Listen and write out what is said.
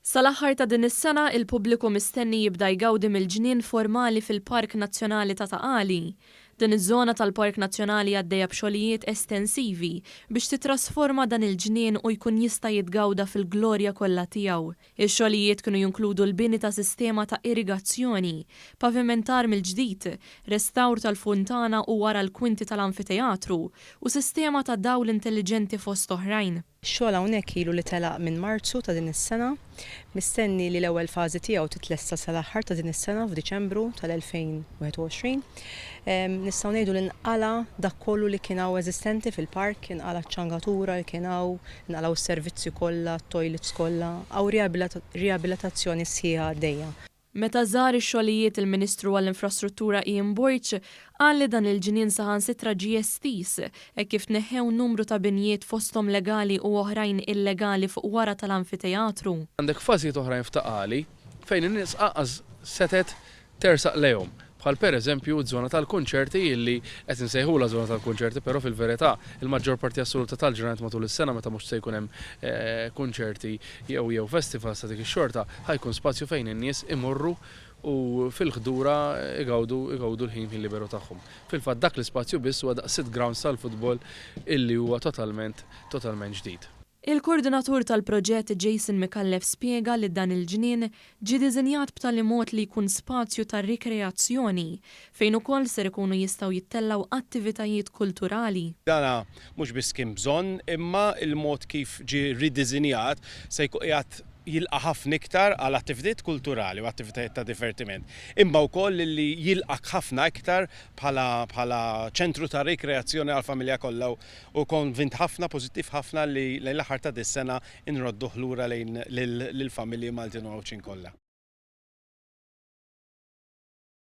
Sal-aħħar ta' din is-sena il-pubbliku mistenni jibda jgawdi mill-ġnien formali fil-Park Nazzjonali ta' Taqali. Din iż-żona tal-Park Nazzjonali għaddejja b'xogħlijiet estensivi biex titrasforma dan il-ġnien u jkun jista' jitgawda fil-glorja kollha tiegħu. Ix-xogħlijiet kienu jinkludu l-bini ta' sistema ta' irrigazzjoni, pavimentar mill-ġdid, restawr tal-funtana u wara l-kwinti tal-anfiteatru u sistema ta' dawl intelligenti fost oħrajn. Ix-xogħol hawnhekk ilu li telaq minn Marzu ta' din is-sena, mistenni li l-ewwel fażi tiegħu titlesta sal-aħħar ta' din is-sena f'Diċembru tal-2021. Nistgħu ngħidu li nqala dak kollu li kien hawn eżistenti fil-park, inqala ċ-ċangatura li kien hawn, inqalaw is-servizzi kollha, t-toilets kollha, hawn riabilitazzjoni sħiħa għaddejja. Meta żar ix-xogħlijiet il-Ministru għall-Infrastruttura Ian Boyce qal li dan il-ġnien saħansitra ġie estis hekk kif tneħħew numru ta' binjiet fosthom legali u oħrajn illegali fuq wara tal-anfiteatru. Għandek fażijiet oħrajn f'Taqali fejn in-nies qaqqas setet tersaq lejhom. Bħal pereżempju ż-żona tal-kunċerti illi qed insejħula żona tal-kunċerti, però fil-verità il-maġġor parti assoluta tal-ġranet matul is-sena meta mhux se jkun hemm kunċerti jew festivals ta' dik ix-xorta ħajkun spazju fejn in-nies imorru u fil-ħdura igawdu l-ħin liberu tagħhom. Fil-fatt dak l-ispazju biss huwa daqs 6 grounds tal-futbol illi huwa totalment ġdid. Il-koordinatur tal-proġett Jason Mikallef spjega li dan il-ġnien ġie diżinjat b'tali mod li jkun spazju ta' rikreazzjoni fejn ukoll ser ikunu jistgħu jittellaw attivitajiet kulturali. Dana mhux biss kien bżonn, imma il-mod kif ġie ridiżinjat se jkun qiegħed jilqa' ħafna iktar għal attivitajiet kulturali u attivitajiet ta' divertiment. Imma wkoll li jilqa' ħafna iktar bħala ċentru ta' rikreazzjoni għall familja kollha u konvint ħafna pożittiv ħafna li l-aħħar ta' dis-sena inrodduh lura lejn lill-familji Maltin u Għawċin kollha.